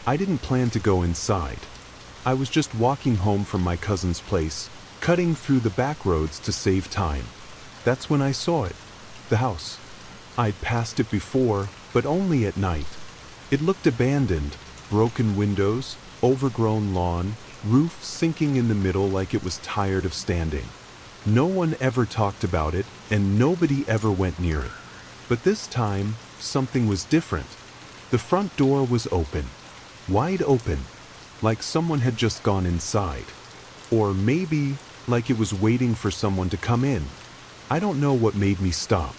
I didn't plan to go inside. I was just walking home from my cousin's place, cutting through the back roads to save time. That's when I saw it. The house. I'd passed it before, but only at night. It looked abandoned, broken windows, overgrown lawn, roof sinking in the middle like it was tired of standing. No one ever talked about it, and nobody ever went near it. But this time, something was different. The front door was open. Wide open, like someone had just gone inside. Or maybe, like it was waiting for someone to come in. I don't know what made me stop.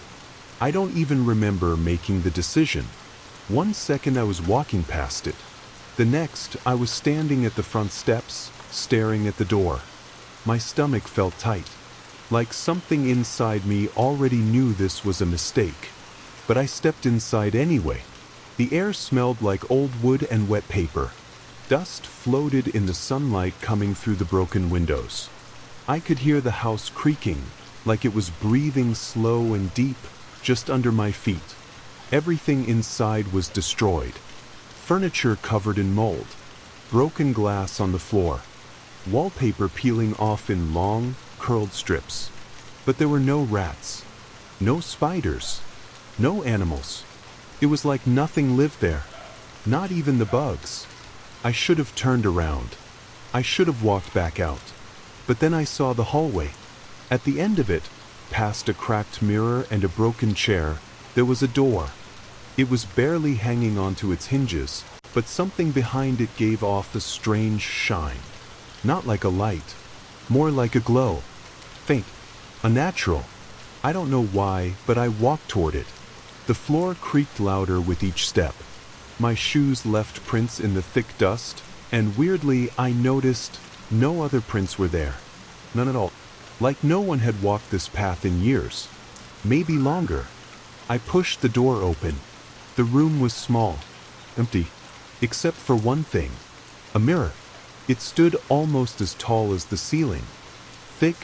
I don't even remember making the decision. One second I was walking past it. The next, I was standing at the front steps, staring at the door. My stomach felt tight, like something inside me already knew this was a mistake. But I stepped inside anyway. The air smelled like old wood and wet paper. Dust floated in the sunlight coming through the broken windows. I could hear the house creaking, like it was breathing slow and deep, just under my feet. Everything inside was destroyed. Furniture covered in mold. Broken glass on the floor. Wallpaper peeling off in long, curled strips. But there were no rats. No spiders. No animals. It was like nothing lived there. Not even the bugs. I should have turned around. I should have walked back out. But then I saw the hallway. At the end of it, past a cracked mirror and a broken chair, there was a door. It was barely hanging onto its hinges, but something behind it gave off a strange shine. Not like a light, more like a glow. Faint, unnatural. I don't know why, but I walked toward it. The floor creaked louder with each step. My shoes left prints in the thick dust, and weirdly I noticed no other prints were there. None at all. Like no one had walked this path in years. Maybe longer. I pushed the door open. The room was small, empty, except for one thing. A mirror. It stood almost as tall as the ceiling. Thick,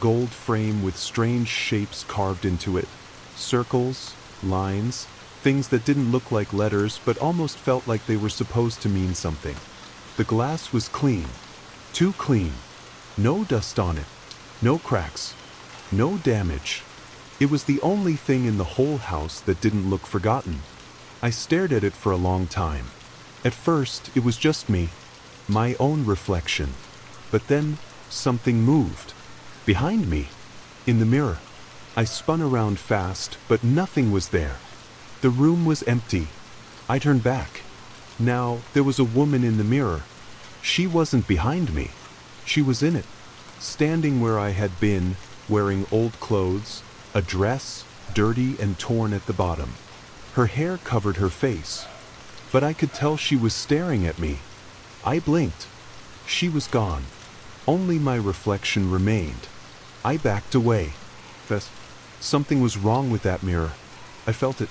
gold frame with strange shapes carved into it. Circles, lines, things that didn't look like letters but almost felt like they were supposed to mean something. The glass was clean. Too clean. No dust on it. No cracks. No damage. It was the only thing in the whole house that didn't look forgotten. I stared at it for a long time. At first, it was just me, my own reflection. But then, something moved. Behind me, in the mirror. I spun around fast, but nothing was there. The room was empty. I turned back. Now, there was a woman in the mirror. She wasn't behind me. She was in it, standing where I had been, wearing old clothes, a dress, dirty and torn at the bottom. Her hair covered her face, but I could tell she was staring at me. I blinked. She was gone. Only my reflection remained. I backed away. Something was wrong with that mirror. I felt it,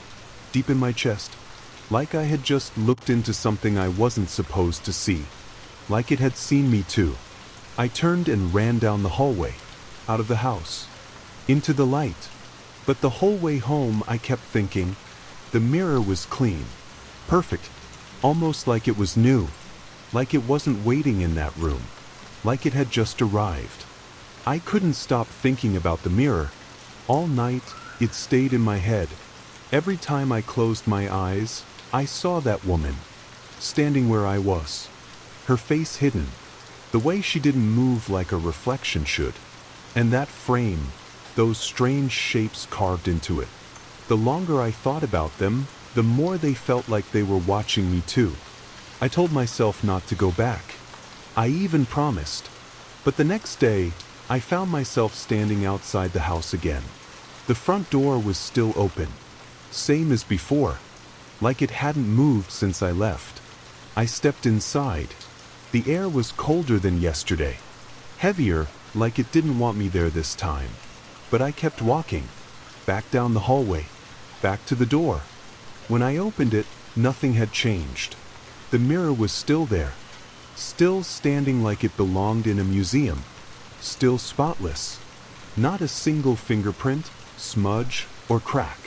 deep in my chest. Like I had just looked into something I wasn't supposed to see. Like it had seen me too. I turned and ran down the hallway, out of the house, into the light. But the whole way home I kept thinking, the mirror was clean, perfect, almost like it was new, like it wasn't waiting in that room, like it had just arrived. I couldn't stop thinking about the mirror. All night, it stayed in my head. Every time I closed my eyes, I saw that woman, standing where I was, her face hidden, the way she didn't move like a reflection should, and that frame, those strange shapes carved into it. The longer I thought about them, the more they felt like they were watching me too. I told myself not to go back. I even promised. But the next day, I found myself standing outside the house again. The front door was still open, same as before, like it hadn't moved since I left. I stepped inside. The air was colder than yesterday, heavier, like it didn't want me there this time. But I kept walking, back down the hallway, back to the door. When I opened it, nothing had changed. The mirror was still there, still standing like it belonged in a museum, still spotless. Not a single fingerprint, smudge, or crack.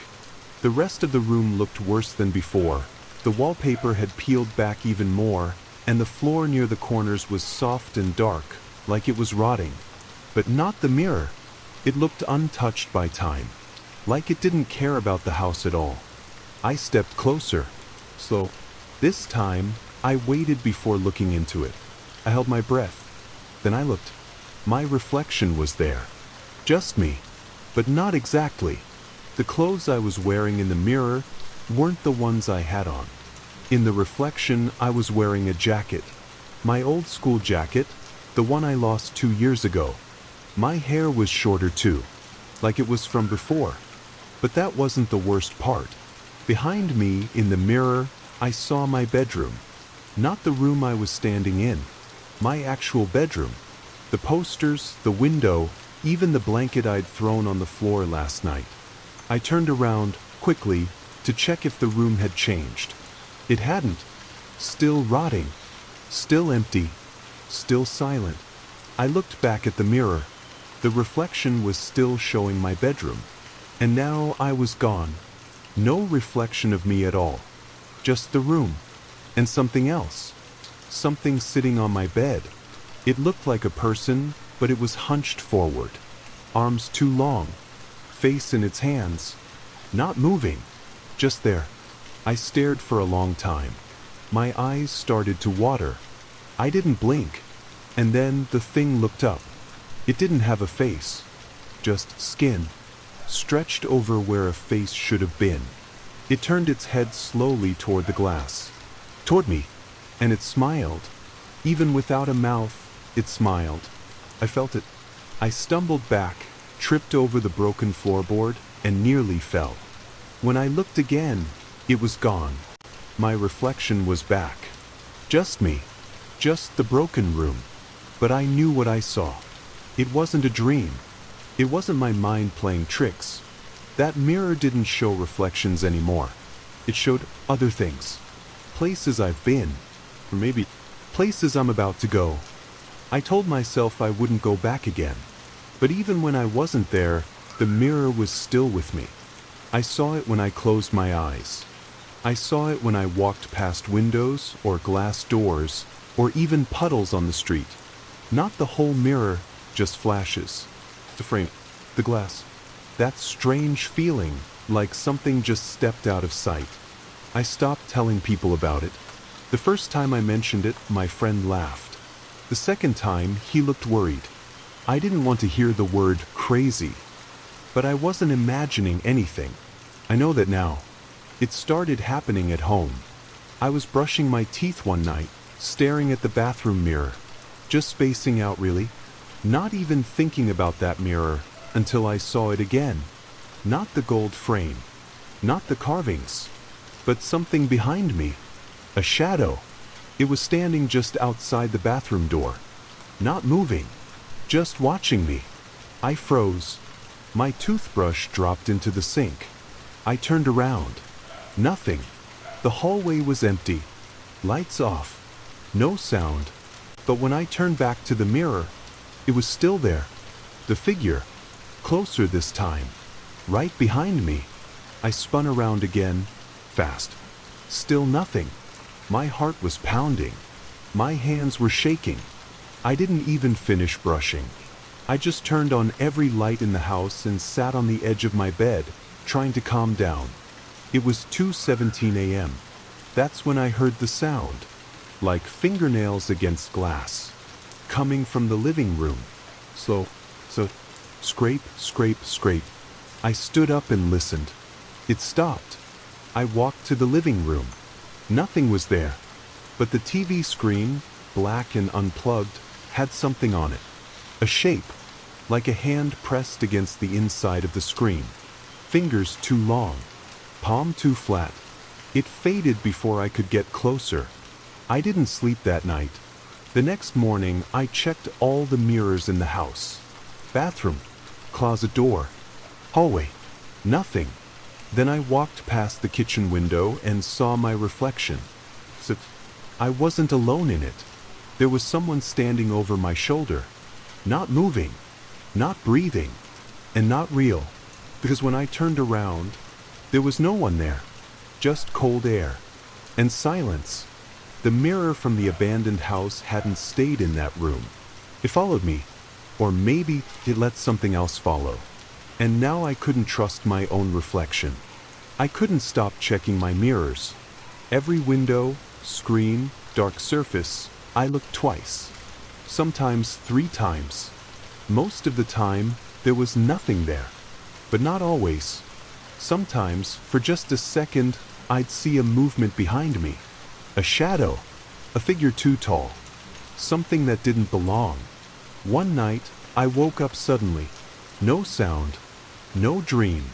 The rest of the room looked worse than before. The wallpaper had peeled back even more, and the floor near the corners was soft and dark, like it was rotting. But not the mirror. It looked untouched by time, like it didn't care about the house at all. I stepped closer. Slow. This time, I waited before looking into it. I held my breath. Then I looked. My reflection was there. Just me. But not exactly. The clothes I was wearing in the mirror weren't the ones I had on. In the reflection, I was wearing a jacket. My old school jacket, the one I lost 2 years ago. My hair was shorter too, like it was from before. But that wasn't the worst part. Behind me, in the mirror, I saw my bedroom. Not the room I was standing in. My actual bedroom. The posters, the window, even the blanket I'd thrown on the floor last night. I turned around, quickly, to check if the room had changed. It hadn't. Still rotting. Still empty. Still silent. I looked back at the mirror. The reflection was still showing my bedroom. And now I was gone. No reflection of me at all. Just the room. And something else. Something sitting on my bed. It looked like a person, but it was hunched forward. Arms too long. Face in its hands. Not moving. Just there. I stared for a long time. My eyes started to water. I didn't blink. And then the thing looked up. It didn't have a face. Just skin. Stretched over where a face should have been. It turned its head slowly toward the glass. Toward me. And it smiled. Even without a mouth, it smiled. I felt it. I stumbled back, tripped over the broken floorboard, and nearly fell. When I looked again, it was gone. My reflection was back. Just me. Just the broken room. But I knew what I saw. It wasn't a dream. It wasn't my mind playing tricks. That mirror didn't show reflections anymore. It showed other things. Places I've been. Or maybe places I'm about to go. I told myself I wouldn't go back again. But even when I wasn't there, the mirror was still with me. I saw it when I closed my eyes. I saw it when I walked past windows or glass doors or even puddles on the street. Not the whole mirror, just flashes. The frame, the glass. That strange feeling, like something just stepped out of sight. I stopped telling people about it. The first time I mentioned it, my friend laughed. The second time, he looked worried. I didn't want to hear the word crazy. But I wasn't imagining anything. I know that now. It started happening at home. I was brushing my teeth one night, staring at the bathroom mirror. Just spacing out really. Not even thinking about that mirror until I saw it again. Not the gold frame. Not the carvings. But something behind me. A shadow. It was standing just outside the bathroom door. Not moving. Just watching me. I froze. My toothbrush dropped into the sink. I turned around. Nothing. The hallway was empty. Lights off. No sound. But when I turned back to the mirror, it was still there. The figure. Closer this time. Right behind me. I spun around again. Fast. Still nothing. My heart was pounding. My hands were shaking. I didn't even finish brushing. I just turned on every light in the house and sat on the edge of my bed, trying to calm down. It was 2:17 a.m. That's when I heard the sound. Like fingernails against glass. Coming from the living room. Slow. Scrape, scrape, scrape. I stood up and listened. It stopped. I walked to the living room. Nothing was there. But the TV screen, black and unplugged, had something on it. A shape. Like a hand pressed against the inside of the screen. Fingers too long. Palm too flat. It faded before I could get closer. I didn't sleep that night. The next morning, I checked all the mirrors in the house. Bathroom. Closet door. Hallway. Nothing. Then I walked past the kitchen window and saw my reflection. So I wasn't alone in it. There was someone standing over my shoulder. Not moving. Not breathing. And not real. Because when I turned around, there was no one there. Just cold air. And silence. The mirror from the abandoned house hadn't stayed in that room. It followed me, or maybe it let something else follow. And now I couldn't trust my own reflection. I couldn't stop checking my mirrors. Every window, screen, dark surface, I looked twice. Sometimes 3 times. Most of the time, there was nothing there. But not always. Sometimes, for just a second, I'd see a movement behind me. A shadow. A figure too tall. Something that didn't belong. One night, I woke up suddenly. No sound. No dream.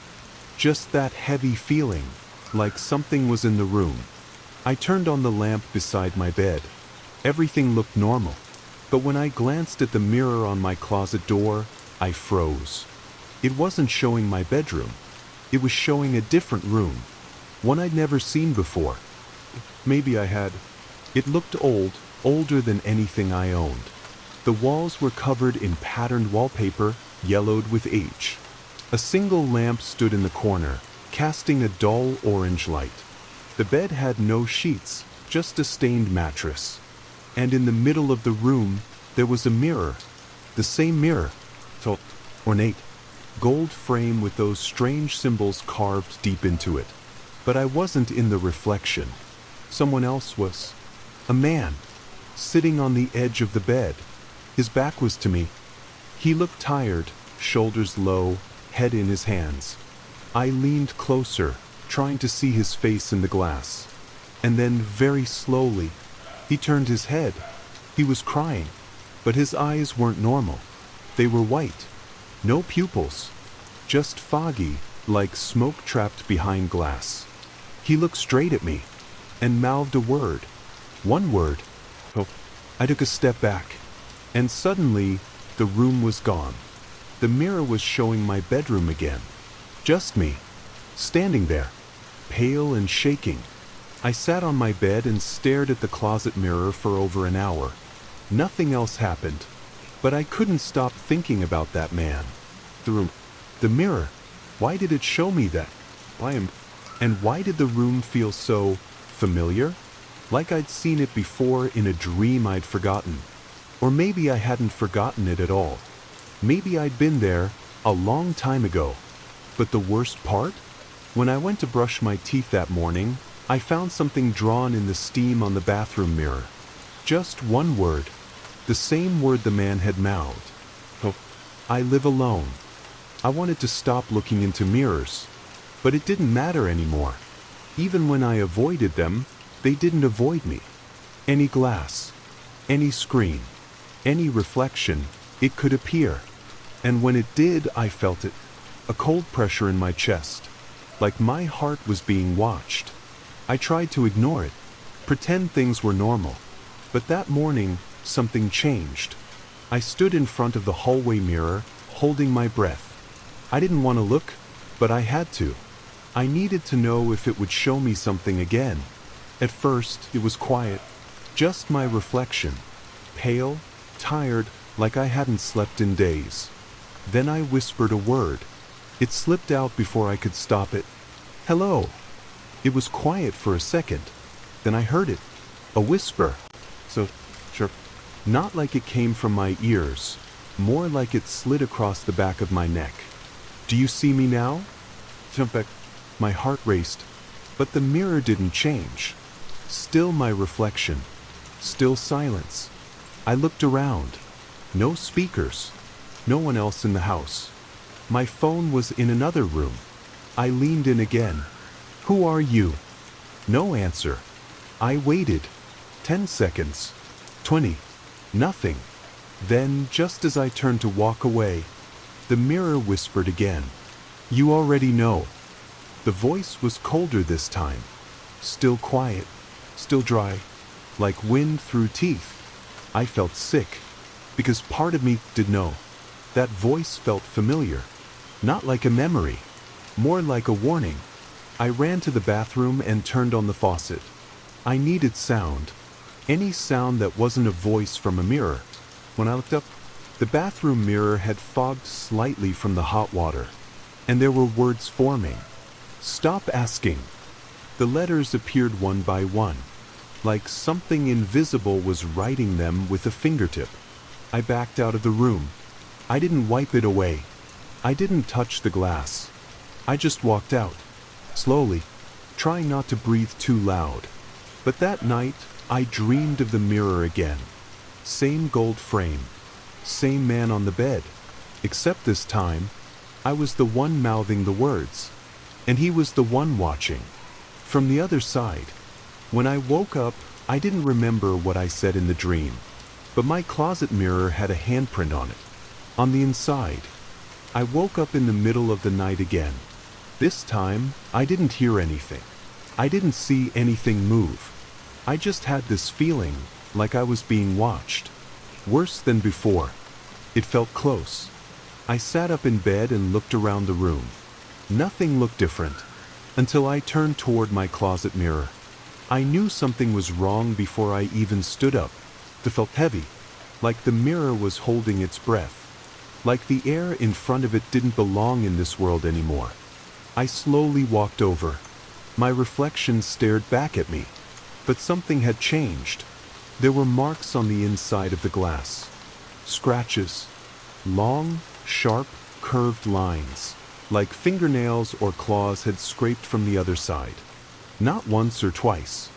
Just that heavy feeling, like something was in the room. I turned on the lamp beside my bed. Everything looked normal. But when I glanced at the mirror on my closet door, I froze. It wasn't showing my bedroom. It was showing a different room. One I'd never seen before. Maybe I had. It looked old, older than anything I owned. The walls were covered in patterned wallpaper, yellowed with age. A single lamp stood in the corner, casting a dull orange light. The bed had no sheets, just a stained mattress. And in the middle of the room, there was a mirror. The same mirror, ornate, gold frame with those strange symbols carved deep into it. But I wasn't in the reflection. Someone else was. A man, sitting on the edge of the bed. His back was to me. He looked tired, shoulders low, head in his hands. I leaned closer, trying to see his face in the glass. And then, very slowly, he turned his head. He was crying, but his eyes weren't normal. They were white. No pupils. Just foggy, like smoke trapped behind glass. He looked straight at me, and mouthed a word. One word. Oh. I took a step back, and suddenly, the room was gone. The mirror was showing my bedroom again. Just me, standing there, pale and shaking. I sat on my bed and stared at the closet mirror for over an hour. Nothing else happened, but I couldn't stop thinking about that man. The room, the mirror, why did it show me that? And why did the room feel so familiar? Like I'd seen it before in a dream I'd forgotten. Or maybe I hadn't forgotten it at all. Maybe I'd been there a long time ago. But the worst part? When I went to brush my teeth that morning, I found something drawn in the steam on the bathroom mirror. Just one word. The same word the man had mouthed. Oh, I live alone. I wanted to stop looking into mirrors. But it didn't matter anymore. Even when I avoided them, they didn't avoid me. Any glass, any screen, any reflection, it could appear. And when it did, I felt it. A cold pressure in my chest. Like my heart was being watched. I tried to ignore it, pretend things were normal. But that morning, something changed. I stood in front of the hallway mirror, holding my breath. I didn't want to look, but I had to. I needed to know if it would show me something again. At first, it was quiet. Just my reflection. Pale, tired, like I hadn't slept in days. Then I whispered a word. It slipped out before I could stop it. Hello. It was quiet for a second. Then I heard it. A whisper. Sure. Not like it came from my ears. More like it slid across the back of my neck. Do you see me now? My heart raced. But the mirror didn't change. Still my reflection. Still silence. I looked around. No speakers. No one else in the house. My phone was in another room. I leaned in again. Who are you? No answer. I waited. 10 seconds. 20. Nothing. Then, just as I turned to walk away, the mirror whispered again. You already know. The voice was colder this time. Still quiet. Still dry. Like wind through teeth. I felt sick. Because part of me did know. That voice felt familiar. Not like a memory. More like a warning. I ran to the bathroom and turned on the faucet. I needed sound. Any sound that wasn't a voice from a mirror. When I looked up, the bathroom mirror had fogged slightly from the hot water. And there were words forming. Stop asking. The letters appeared one by one, like something invisible was writing them with a fingertip. I backed out of the room. I didn't wipe it away. I didn't touch the glass. I just walked out, slowly, trying not to breathe too loud. But that night, I dreamed of the mirror again. Same gold frame, same man on the bed, except this time, I was the one mouthing the words, and he was the one watching. From the other side, when I woke up, I didn't remember what I said in the dream, but my closet mirror had a handprint on it, on the inside. I woke up in the middle of the night again. This time, I didn't hear anything. I didn't see anything move. I just had this feeling like I was being watched. Worse than before. It felt close. I sat up in bed and looked around the room. Nothing looked different, until I turned toward my closet mirror. I knew something was wrong before I even stood up. It felt heavy, like the mirror was holding its breath, like the air in front of it didn't belong in this world anymore. I slowly walked over. My reflection stared back at me, but something had changed. There were marks on the inside of the glass. Scratches. Long, sharp, curved lines, like fingernails or claws had scraped from the other side. Not once or twice.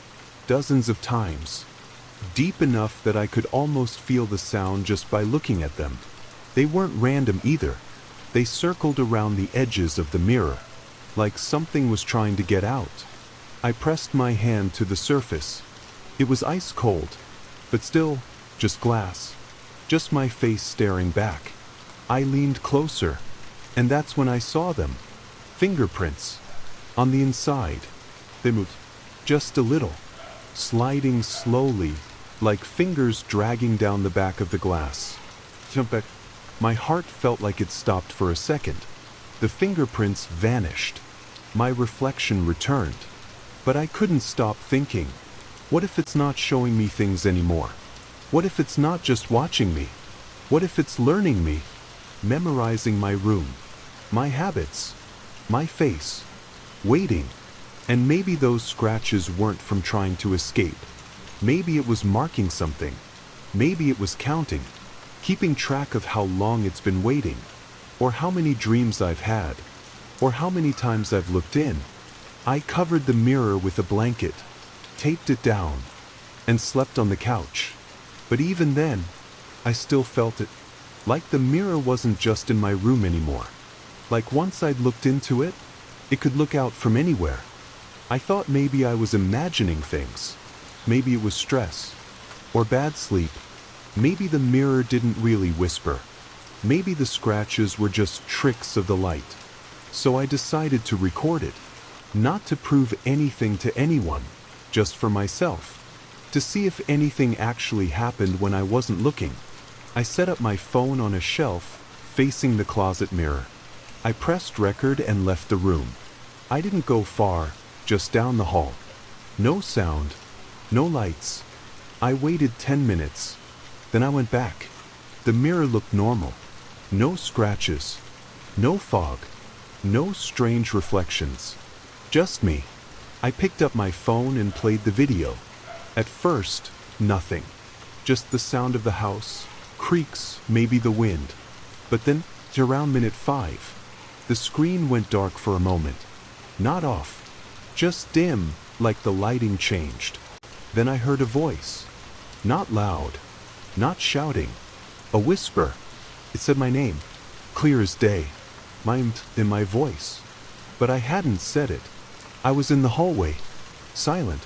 Dozens of times. Deep enough that I could almost feel the sound just by looking at them. They weren't random either. They circled around the edges of the mirror, like something was trying to get out. I pressed my hand to the surface. It was ice cold, but still, just glass. Just my face staring back. I leaned closer, and that's when I saw them. Fingerprints. On the inside. They moved. Just a little. Sliding slowly, like fingers dragging down the back of the glass. My heart felt like it stopped for a second. The fingerprints vanished. My reflection returned. But I couldn't stop thinking. What if it's not showing me things anymore? What if it's not just watching me? What if it's learning me? Memorizing my room, my habits, my face, waiting. And maybe those scratches weren't from trying to escape. Maybe it was marking something. Maybe it was counting, keeping track of how long it's been waiting, or how many dreams I've had, or how many times I've looked in. I covered the mirror with a blanket, taped it down, and slept on the couch. But even then, I still felt it. Like the mirror wasn't just in my room anymore. Like once I'd looked into it, it could look out from anywhere. I thought maybe I was imagining things. Maybe it was stress, or bad sleep. Maybe the mirror didn't really whisper. Maybe the scratches were just tricks of the light. So I decided to record it. Not to prove anything to anyone, just for myself. To see if anything actually happened when I wasn't looking. I set up my phone on a shelf, facing the closet mirror. I pressed record and left the room. I didn't go far, just down the hall. No sound, no lights. I waited 10 minutes. Then I went back. The mirror looked normal. No scratches, no fog, no strange reflections. Just me. I picked up my phone and played the video. At first, nothing. Just the sound of the house, creaks, maybe the wind. But then, around minute 5, the screen went dark for a moment. Not off. Just dim, like the lighting changed. Then I heard a voice. Not loud. Not shouting. A whisper. It said my name. Clear as day. Mimed in my voice. But I hadn't said it. I was in the hallway. Silent.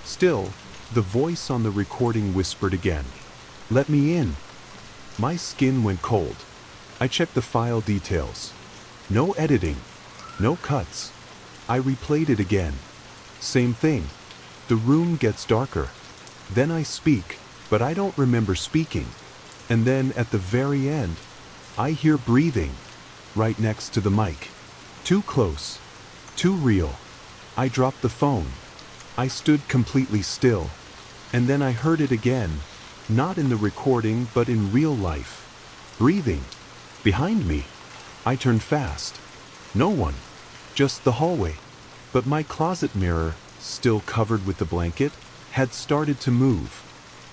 Still, the voice on the recording whispered again. Let me in. My skin went cold. I checked the file details. No editing. No cuts. I replayed it again. Same thing. The room gets darker. Then I speak, but I don't remember speaking. And then at the very end, I hear breathing. Right next to the mic. Too close. Too real. I dropped the phone. I stood completely still. And then I heard it again. Not in the recording, but in real life. Breathing. Behind me. I turned fast. No one. Just the hallway. But my closet mirror, still covered with the blanket, had started to move.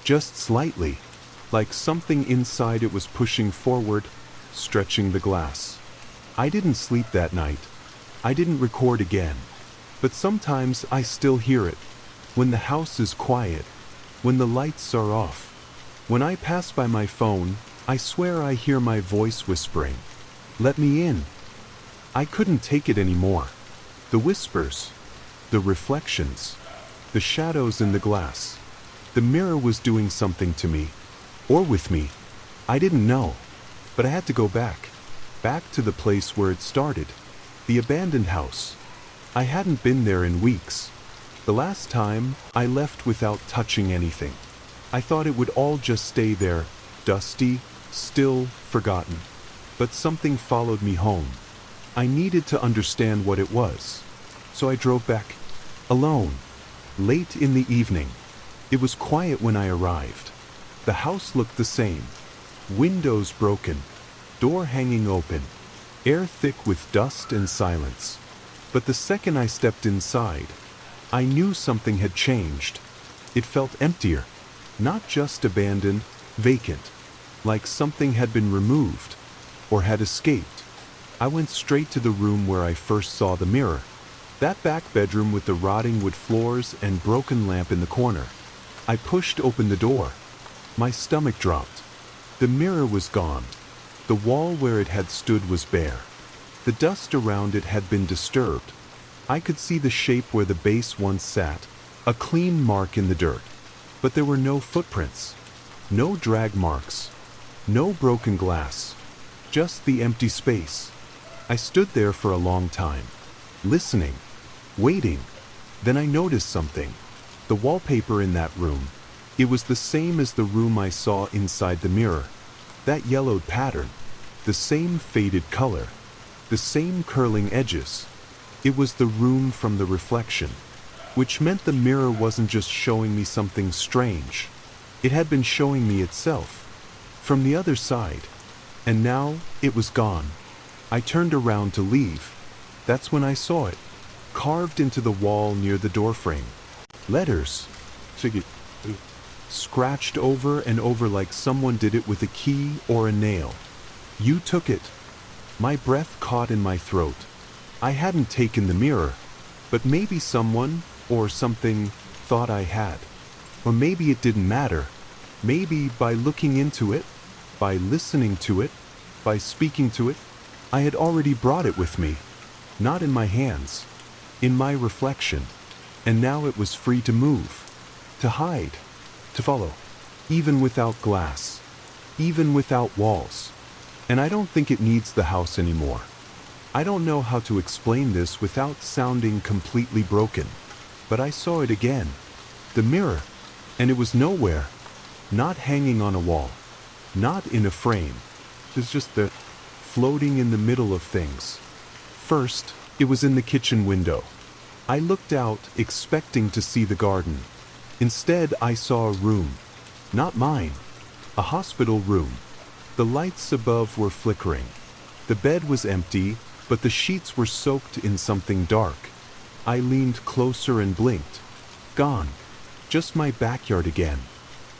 Just slightly, like something inside it was pushing forward, stretching the glass. I didn't sleep that night. I didn't record again. But sometimes I still hear it. When the house is quiet. When the lights are off. When I pass by my phone, I swear I hear my voice whispering, "Let me in." I couldn't take it anymore. The whispers. The reflections. The shadows in the glass. The mirror was doing something to me. Or with me. I didn't know. But I had to go back. Back to the place where it started. The abandoned house. I hadn't been there in weeks. The last time, I left without touching anything. I thought it would all just stay there, dusty, still, forgotten. But something followed me home. I needed to understand what it was. So I drove back. Alone. Late in the evening. It was quiet when I arrived. The house looked the same. Windows broken. Door hanging open. Air thick with dust and silence. But the second I stepped inside, I knew something had changed. It felt emptier. Not just abandoned, vacant. Like something had been removed. Or had escaped. I went straight to the room where I first saw the mirror. That back bedroom with the rotting wood floors and broken lamp in the corner. I pushed open the door. My stomach dropped. The mirror was gone. The wall where it had stood was bare. The dust around it had been disturbed. I could see the shape where the base once sat, a clean mark in the dirt. But there were no footprints. No drag marks. No broken glass. Just the empty space. I stood there for a long time. Listening. Waiting. Then I noticed something. The wallpaper in that room. It was the same as the room I saw inside the mirror. That yellowed pattern. The same faded color. The same curling edges. It was the room from the reflection. Which meant the mirror wasn't just showing me something strange. It had been showing me itself. From the other side. And now, it was gone. I turned around to leave. That's when I saw it. Carved into the wall near the doorframe. Letters. Scratched over and over like someone did it with a key or a nail. You took it. My breath caught in my throat. I hadn't taken the mirror. But maybe someone, or something, thought I had. Or maybe it didn't matter. Maybe by looking into it, by listening to it, by speaking to it, I had already brought it with me. Not in my hands. In my reflection. And now it was free to move. To hide. To follow. Even without glass. Even without walls. And I don't think it needs the house anymore. I don't know how to explain this without sounding completely broken. But I saw it again. The mirror. And it was nowhere. Not hanging on a wall. Not in a frame. It was just the floating in the middle of things. First, it was in the kitchen window. I looked out, expecting to see the garden. Instead, I saw a room. Not mine. A hospital room. The lights above were flickering. The bed was empty, but the sheets were soaked in something dark. I leaned closer and blinked. Gone. Just my backyard again.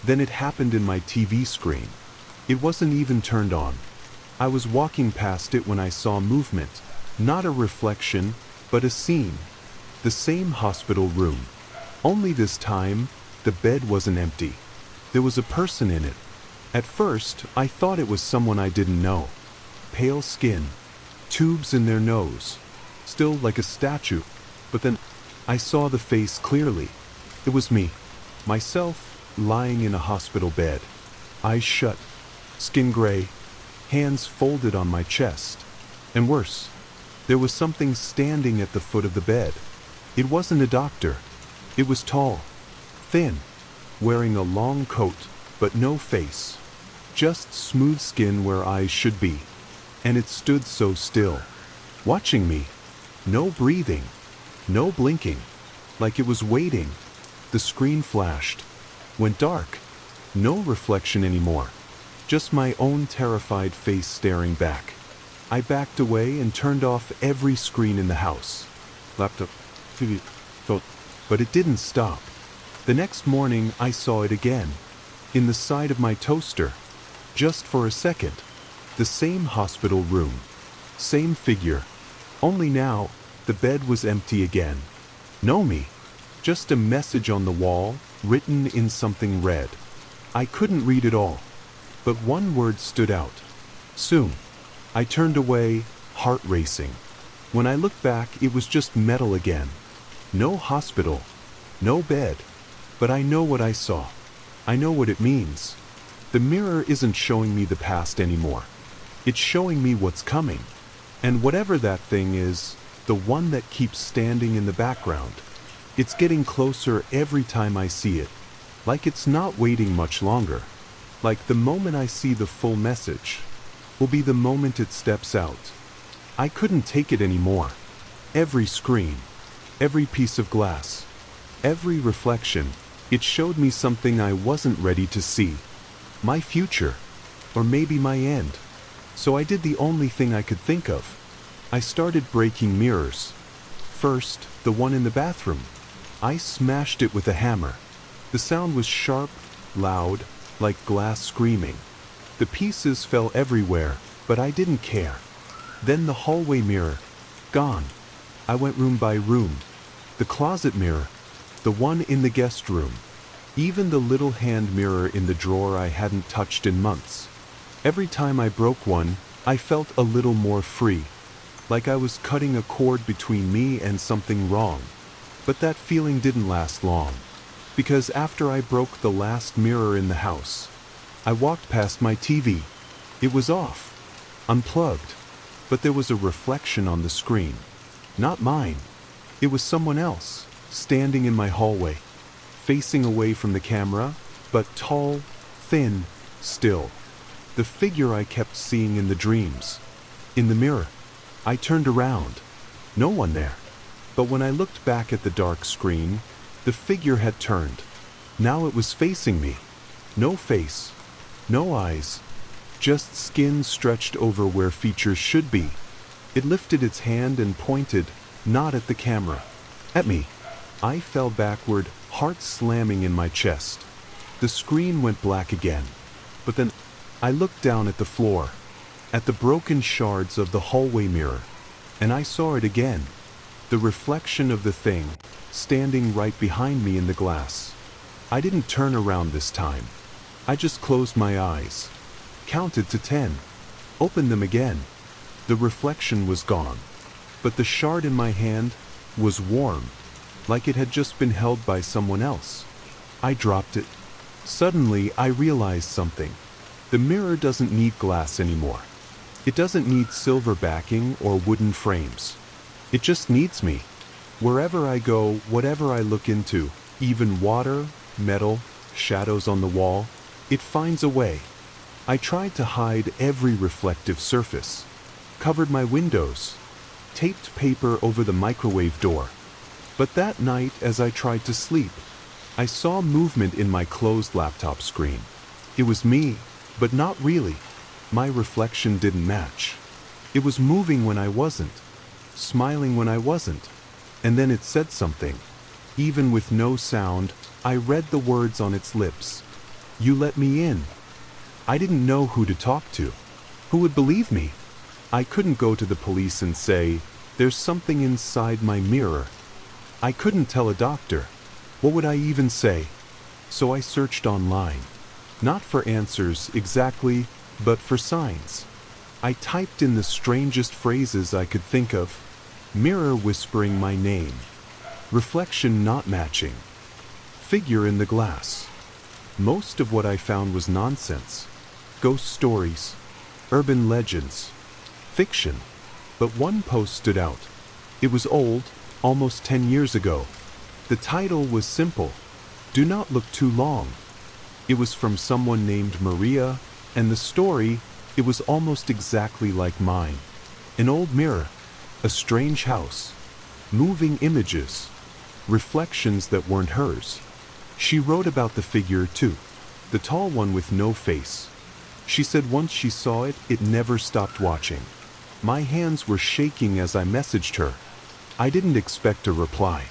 Then it happened in my TV screen. It wasn't even turned on. I was walking past it when I saw movement. Not a reflection, but a scene. The same hospital room. Only this time, the bed wasn't empty. There was a person in it. At first, I thought it was someone I didn't know. Pale skin. Tubes in their nose. Still like a statue. But then, I saw the face clearly. It was me. Myself, lying in a hospital bed. Eyes shut. Skin gray. Hands folded on my chest. And worse, there was something standing at the foot of the bed. It wasn't a doctor. It was tall. Thin. Wearing a long coat, but no face. Just smooth skin where eyes should be. And it stood so still. Watching me. No breathing. No blinking. Like it was waiting. The screen flashed. Went dark. No reflection anymore. Just my own terrified face staring back. I backed away and turned off every screen in the house. Laptop, TV, phone, But it didn't stop. The next morning I saw it again, in the side of my toaster. Just for a second. The same hospital room. Same figure. Only now, the bed was empty again. No me. Just a message on the wall, written in something red. I couldn't read it all. But one word stood out. Soon. I turned away, heart racing. When I looked back, it was just metal again. No hospital. No bed. But I know what I saw. I know what it means. The mirror isn't showing me the past anymore. It's showing me what's coming. And whatever that thing is, the one that keeps standing in the background, it's getting closer every time I see it. Like it's not waiting much longer. Like the moment I see the full message will be the moment it steps out. I couldn't take it anymore. Every screen, every piece of glass, every reflection, it showed me something I wasn't ready to see. My future, or maybe my end. So I did the only thing I could think of. I started breaking mirrors. First, the one in the bathroom. I smashed it with a hammer. The sound was sharp, loud, like glass screaming. The pieces fell everywhere, but I didn't care. Then the hallway mirror. Gone. I went room by room. The closet mirror. The one in the guest room. Even the little hand mirror in the drawer I hadn't touched in months. Every time I broke one, I felt a little more free. Like I was cutting a cord between me and something wrong. But that feeling didn't last long. Because after I broke the last mirror in the house, I walked past my TV. It was off. Unplugged. But there was a reflection on the screen. Not mine. It was someone else, standing in my hallway. Facing away from the camera, but tall, thin, still. The figure I kept seeing in the dreams. In the mirror. I turned around. No one there. But when I looked back at the dark screen, the figure had turned. Now it was facing me. No face. No eyes. Just skin stretched over where features should be. It lifted its hand and pointed, not at the camera. At me. I fell backward, heart slamming in my chest. The screen went black again. But then I looked down at the floor, at the broken shards of the hallway mirror, and I saw it again. The reflection of the thing, standing right behind me in the glass. I didn't turn around this time. I just closed my eyes, counted to 10, opened them again. The reflection was gone, but the shard in my hand was warm, like it had just been held by someone else. I dropped it. Suddenly, I realized something. The mirror doesn't need glass anymore. It doesn't need silver backing or wooden frames. It just needs me. Wherever I go, whatever I look into, even water, metal, shadows on the wall, it finds a way. I tried to hide every reflective surface, covered my windows, taped paper over the microwave door. But that night, as I tried to sleep, I saw movement in my closed laptop screen. It was me, but not really. My reflection didn't match. It was moving when I wasn't, smiling when I wasn't, and then it said something. Even with no sound, I read the words on its lips. You let me in. I didn't know who to talk to. Who would believe me? I couldn't go to the police and say, there's something inside my mirror. I couldn't tell a doctor. What would I even say? So I searched online. Not for answers exactly, but for signs. I typed in the strangest phrases I could think of. Mirror whispering my name. Reflection not matching. Figure in the glass. Most of what I found was nonsense. Ghost stories. Urban legends. Fiction. But one post stood out. It was old, almost 10 years ago. The title was simple. Do not look too long. It was from someone named Maria, and the story, it was almost exactly like mine. An old mirror, a strange house, moving images, reflections that weren't hers. She wrote about the figure too, the tall one with no face. She said once she saw it, it never stopped watching. My hands were shaking as I messaged her. I didn't expect a reply.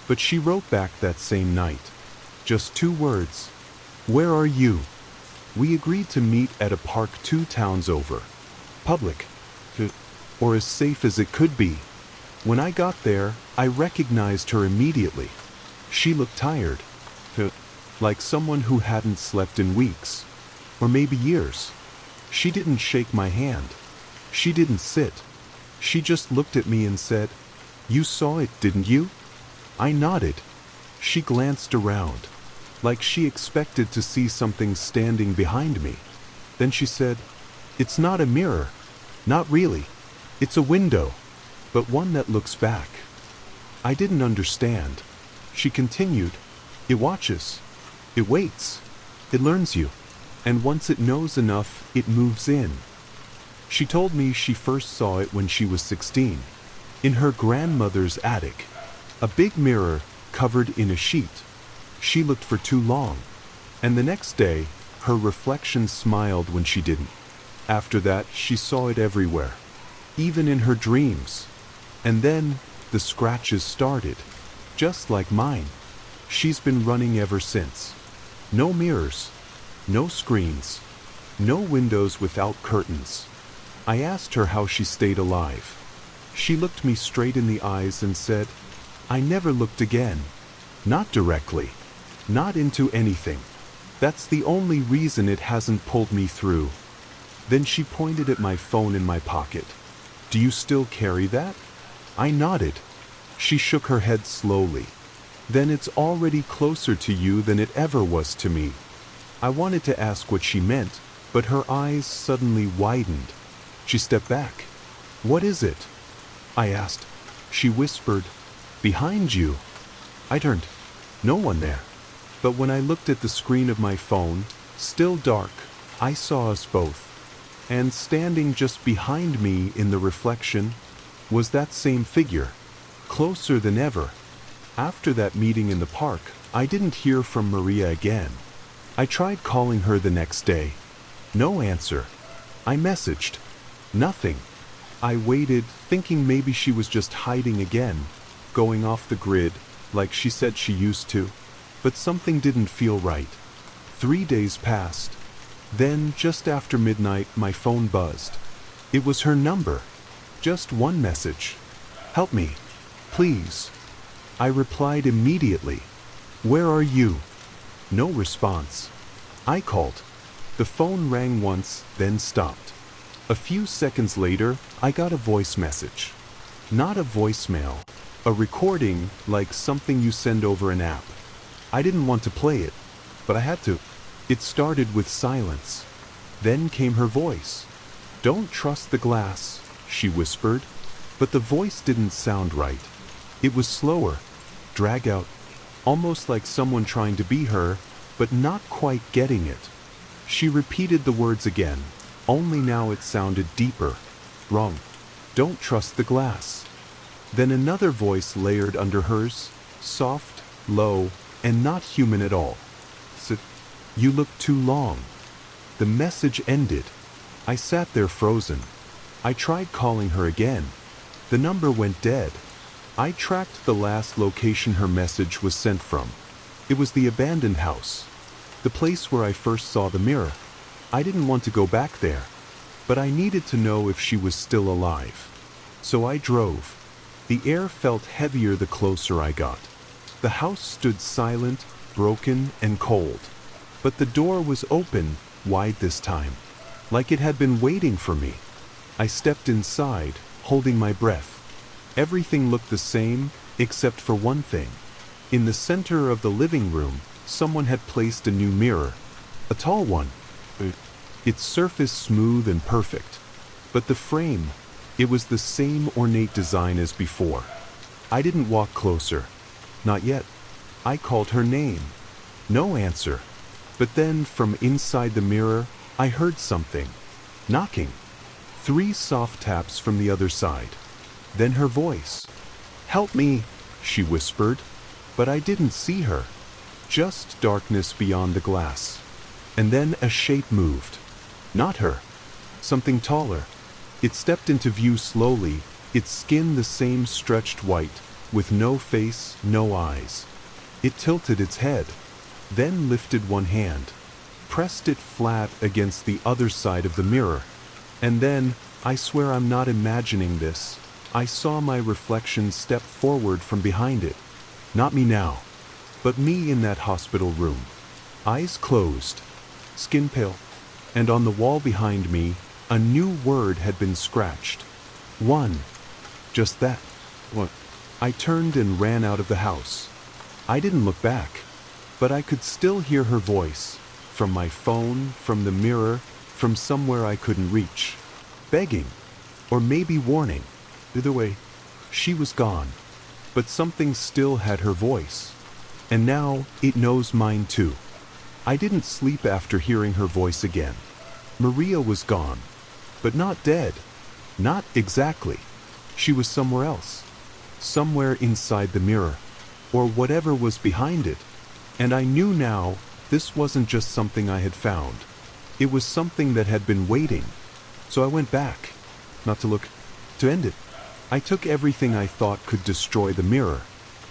But she wrote back that same night. Just 2 words. Where are you? We agreed to meet at a park 2 towns over. Public. Or as safe as it could be. When I got there, I recognized her immediately. She looked tired. Like someone who hadn't slept in weeks. Or maybe years. She didn't shake my hand. She didn't sit. She just looked at me and said, "You saw it, didn't you?" I nodded. She glanced around, like she expected to see something standing behind me. Then she said, "It's not a mirror. Not really. It's a window, but one that looks back." I didn't understand. She continued, "It watches. It waits. It learns you. And once it knows enough, it moves in." She told me she first saw it when she was 16, in her grandmother's attic. A big mirror covered in a sheet. She looked for too long, and the next day, her reflection smiled when she didn't. After that, she saw it everywhere, even in her dreams. And then, the scratches started, just like mine. She's been running ever since. No mirrors, no screens, no windows without curtains. I asked her how she stayed alive. She looked me straight in the eyes and said, "I never looked again. Not directly. Not into anything. That's the only reason it hasn't pulled me through." Then she pointed at my phone in my pocket. "Do you still carry that?" I nodded. She shook her head slowly. "Then it's already closer to you than it ever was to me." I wanted to ask what she meant, but her eyes suddenly widened. She stepped back. "What is it?" I asked. She whispered, "Behind you." I turned. No one there. But when I looked at the screen of my phone, still dark, I saw us both. And standing just behind me in the reflection was that same figure, closer than ever. After that meeting in the park, I didn't hear from Maria again. I tried calling her the next day. No answer. I messaged. Nothing. I waited, thinking maybe she was just hiding again, going off the grid, like she said she used to. But something didn't feel right. 3 days passed. Then, just after midnight, my phone buzzed. It was her number. Just one message. "Help me. Please." I replied immediately. "Where are you?" No response. I called. The phone rang once, then stopped. A few seconds later, I got a voice message. Not a voicemail. A recording, like something you send over an app. I didn't want to play it, but I had to. It started with silence. Then came her voice. "Don't trust the glass," she whispered. But the voice didn't sound right. It was slower, drag out, almost like someone trying to be her, but not quite getting it. She repeated the words again, only now it sounded deeper. "Wrong. Don't trust the glass." Then another voice layered under hers, soft, low, and not human at all. Said, "You look too long." The message ended. I sat there frozen. I tried calling her again. The number went dead. I tracked the last location her message was sent from. It was the abandoned house. The place where I first saw the mirror. I didn't want to go back there, but I needed to know if she was still alive. So I drove. The air felt heavier the closer I got. The house stood silent, broken, and cold. But the door was open, wide this time, like it had been waiting for me. I stepped inside, holding my breath. Everything looked the same, except for one thing. In the center of the living room, someone had placed a new mirror. A tall one. Its surface smooth and perfect. But the frame, it was the same ornate design as before. I didn't walk closer. Not yet. I called her name. No answer. But then, from inside the mirror, I heard something. Knocking. 3 soft taps from the other side. Then her voice. "Help me," she whispered. But I didn't see her. Just darkness beyond the glass. And then a shape moved. Not her. Something taller. It stepped into view slowly, its skin the same stretched white, with no face, no eyes. It tilted its head, then lifted one hand, pressed it flat against the other side of the mirror, and then, I swear I'm not imagining this, I saw my reflection step forward from behind it. Not me now, but me in that hospital room. Eyes closed, skin pale, and on the wall behind me, a new word had been scratched. One. Just that. What? I turned and ran out of the house. I didn't look back, but I could still hear her voice, from my phone, from the mirror, from somewhere I couldn't reach. Begging, or maybe warning. Either way, she was gone, but something still had her voice. And now, it knows mine too. I didn't sleep after hearing her voice again. Maria was gone, but not dead. Not exactly. She was somewhere else. Somewhere inside the mirror, or whatever was behind it. And I knew now, this wasn't just something I had found. It was something that had been waiting. So I went back. Not to look, to end it. I took everything I thought could destroy the mirror.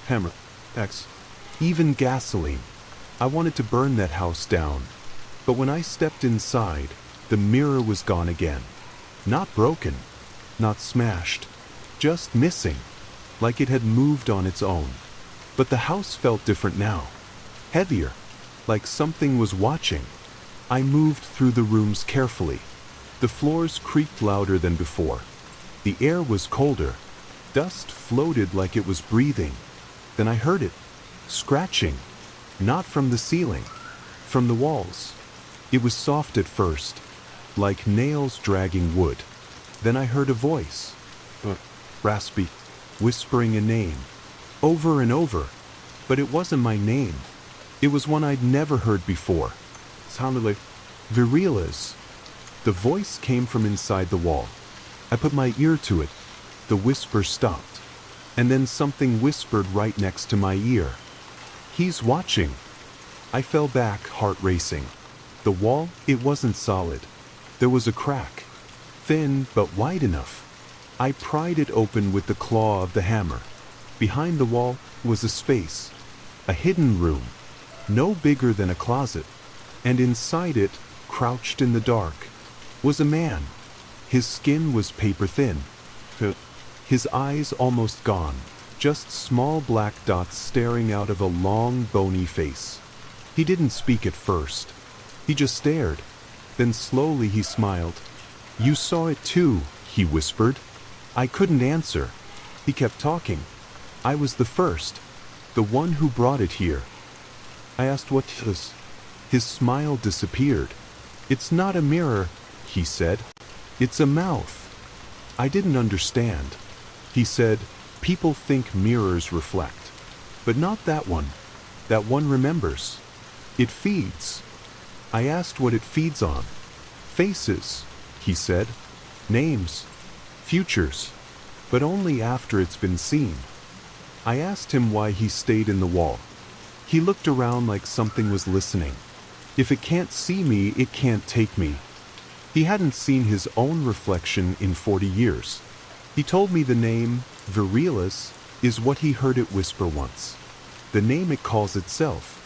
Hammer, axe, even gasoline. I wanted to burn that house down. But when I stepped inside, the mirror was gone again. Not broken, not smashed, just missing, like it had moved on its own. But the house felt different now. Heavier, like something was watching. I moved through the rooms carefully. The floors creaked louder than before. The air was colder. Dust floated like it was breathing. Then I heard it, scratching. Not from the ceiling, from the walls. It was soft at first, like nails dragging wood. Then I heard a voice, raspy, whispering a name, over and over. But it wasn't my name. It was one I'd never heard before. It sounded like Virila's. The voice came from inside the wall. I put my ear to it. The whisper stopped. And then something whispered right next to my ear. He's watching. I fell back, heart racing. The wall, it wasn't solid. There was a crack. Thin, but wide enough. I pried it open with the claw of the hammer. Behind the wall was a space. A hidden room. No bigger than a closet. And inside it, crouched in the dark, was a man. His skin was paper thin. His eyes almost gone. Just small black dots staring out of a long, bony face. He didn't speak at first. He just stared. Then slowly he smiled. "You saw it too," he whispered. I couldn't answer. He kept talking. I was the first. The one who brought it here. I asked what it was. His smile disappeared. "It's not a mirror," he said. "It's a mouth." I didn't understand. He said, "People think mirrors reflect. But not that one. That one remembers. It feeds." I asked what it feeds on. "Faces," he said. "Names. Futures. But only after it's been seen." I asked him why he stayed in the wall. He looked around like something was listening. "If it can't see me, it can't take me." He hadn't seen his own reflection in 40 years. He told me the name, Virilis, is what he heard it whisper once. The name it calls itself.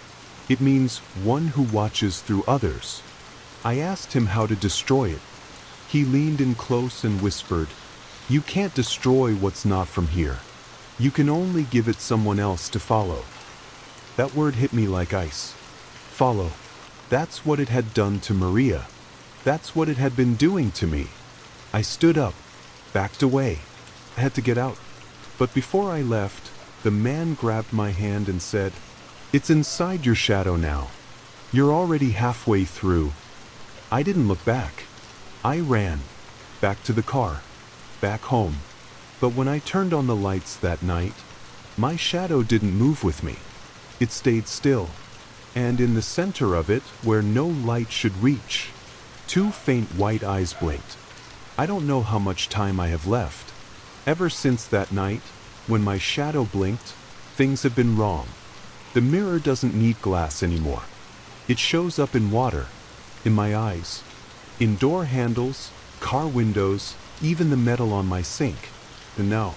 It means one who watches through others. I asked him how to destroy it. He leaned in close and whispered, "You can't destroy what's not from here. You can only give it someone else to follow." That word hit me like ice. Follow. That's what it had done to Maria. That's what it had been doing to me. I stood up, backed away. I had to get out. But before I left, the man grabbed my hand and said, "It's inside your shadow now. You're already halfway through." I didn't look back. I ran. Back to the car. Back home. But when I turned on the lights that night, my shadow didn't move with me. It stayed still. And in the center of it, where no light should reach, two faint white eyes blinked. I don't know how much time I have left. Ever since that night, when my shadow blinked, things have been wrong. The mirror doesn't need glass anymore. It shows up in water, in my eyes, in door handles, car windows, even the metal on my sink. And now,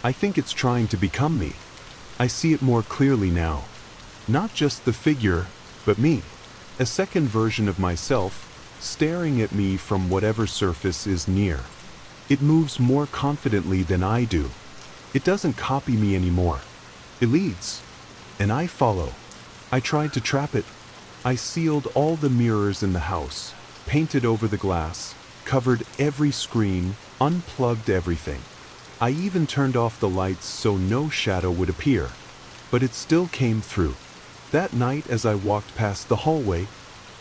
I think it's trying to become me. I see it more clearly now. Not just the figure, but me. A second version of myself, staring at me from whatever surface is near. It moves more confidently than I do. It doesn't copy me anymore. It leads, and I follow. I tried to trap it. I sealed all the mirrors in the house, painted over the glass, covered every screen, unplugged everything. I even turned off the lights so no shadow would appear. But it still came through. That night as I walked past the hallway,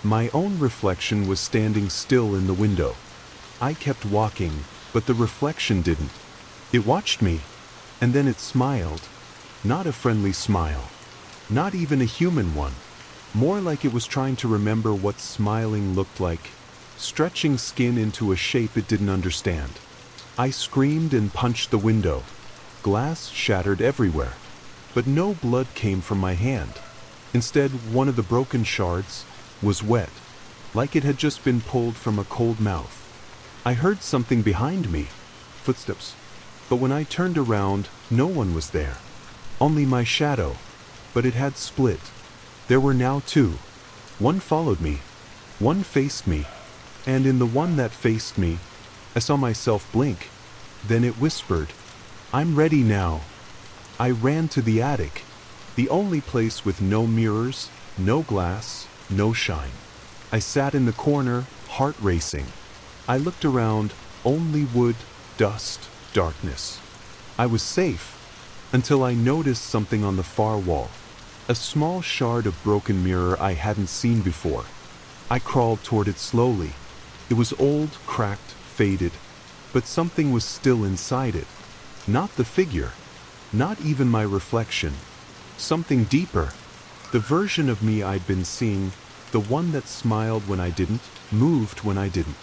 my own reflection was standing still in the window. I kept walking, but the reflection didn't. It watched me, and then it smiled. Not a friendly smile. Not even a human one. More like it was trying to remember what smiling looked like, stretching skin into a shape it didn't understand. I screamed and punched the window. Glass shattered everywhere. But no blood came from my hand. Instead, one of the broken shards was wet, like it had just been pulled from a cold mouth. I heard something behind me, footsteps. But when I turned around, no one was there. Only my shadow, but it had split. There were now two. One followed me, one faced me, and in the one that faced me, I saw myself blink. Then it whispered, "I'm ready now." I ran to the attic, the only place with no mirrors, no glass, no shine. I sat in the corner, heart racing. I looked around, only wood, dust, darkness. I was safe, until I noticed something on the far wall. A small shard of broken mirror I hadn't seen before. I crawled toward it slowly. It was old, cracked, faded, but something was still inside it. Not the figure, not even my reflection. Something deeper. The version of me I'd been seeing, the one that smiled when I didn't, moved when I didn't.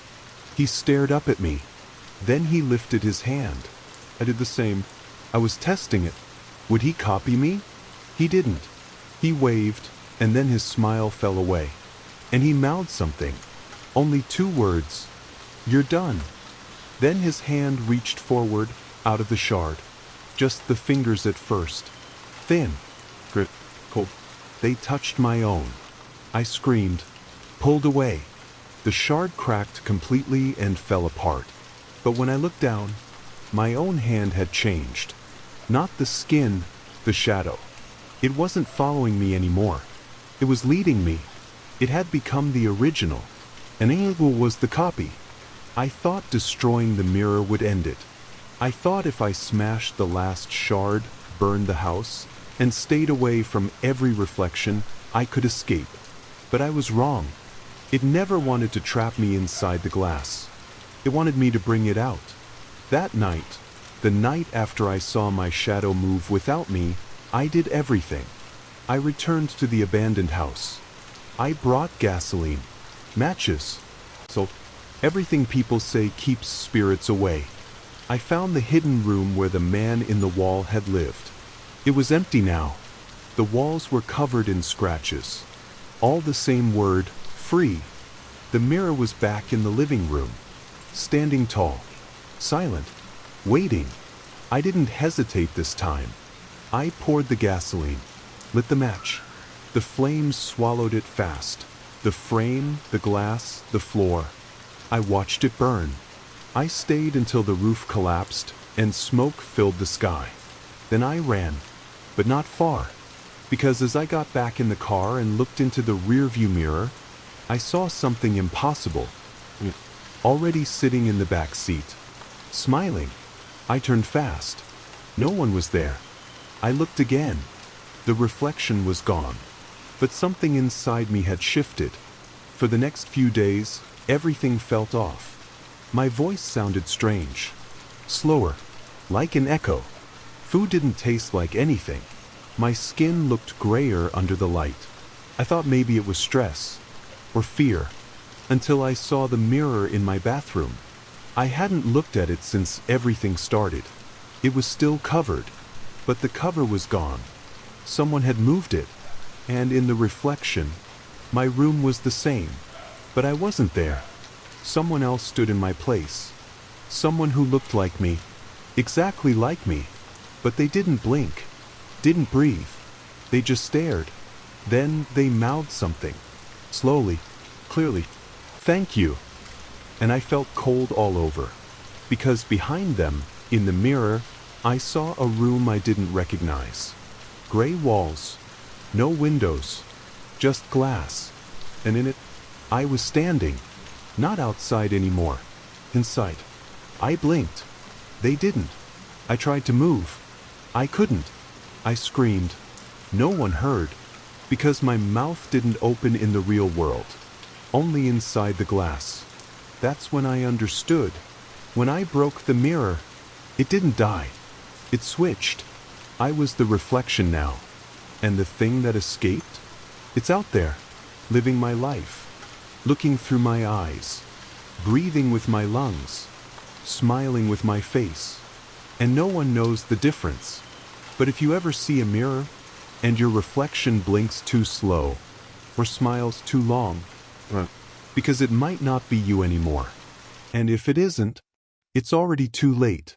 He stared up at me. Then he lifted his hand. I did the same. I was testing it. Would he copy me? He didn't. He waved, and then his smile fell away. And he mouthed something. Only 2 words. "You're done." Then his hand reached forward, out of the shard. Just the fingers at first. Thin. Cold. They touched my own. I screamed, pulled away. The shard cracked completely and fell apart. But when I looked down, my own hand had changed. Not the skin, the shadow. It wasn't following me anymore. It was leading me. It had become the original. An angle was the copy. I thought destroying the mirror would end it. I thought if I smashed the last shard, burned the house, and stayed away from every reflection, I could escape. But I was wrong. It never wanted to trap me inside the glass. It wanted me to bring it out. That night, the night after I saw my shadow move without me, I did everything. I returned to the abandoned house. I brought gasoline, matches, so everything people say keeps spirits away. I found the hidden room where the man in the wall had lived. It was empty now. The walls were covered in scratches. All the same word, free. The mirror was back in the living room, standing tall, silent, waiting. I didn't hesitate this time. I poured the gasoline, lit the match. The flames swallowed it fast. The frame, the glass, the floor. I watched it burn. I stayed until the roof collapsed and smoke filled the sky. Then I ran, but not far, because as I got back in the car and looked into the rearview mirror, I saw something impossible. Already sitting in the back seat, smiling. I turned fast. No one was there. I looked again. The reflection was gone, but something inside me had shifted. For the next few days, everything felt off. My voice sounded strange, slower, like an echo. Food didn't taste like anything. My skin looked grayer under the light. I thought maybe it was stress or fear, until I saw the mirror in my bathroom. I hadn't looked at it since everything started. It was still covered, but the cover was gone. Someone had moved it, and in the reflection, my room was the same, but I wasn't there. Someone else stood in my place. Someone who looked like me, exactly like me. But they didn't blink, didn't breathe. They just stared. Then they mouthed something. Slowly, clearly. "Thank you." And I felt cold all over. Because behind them, in the mirror, I saw a room I didn't recognize. Gray walls, no windows, just glass. And in it, I was standing. Not outside anymore. Inside. I blinked. They didn't. I tried to move. I couldn't. I screamed. No one heard. Because my mouth didn't open in the real world. Only inside the glass. That's when I understood. When I broke the mirror, it didn't die. It switched. I was the reflection now. And the thing that escaped? It's out there. Living my life. Looking through my eyes. Breathing with my lungs. Smiling with my face. And no one knows the difference. But if you ever see a mirror, and your reflection blinks too slow, or smiles too long, because it might not be you anymore. And if it isn't, it's already too late.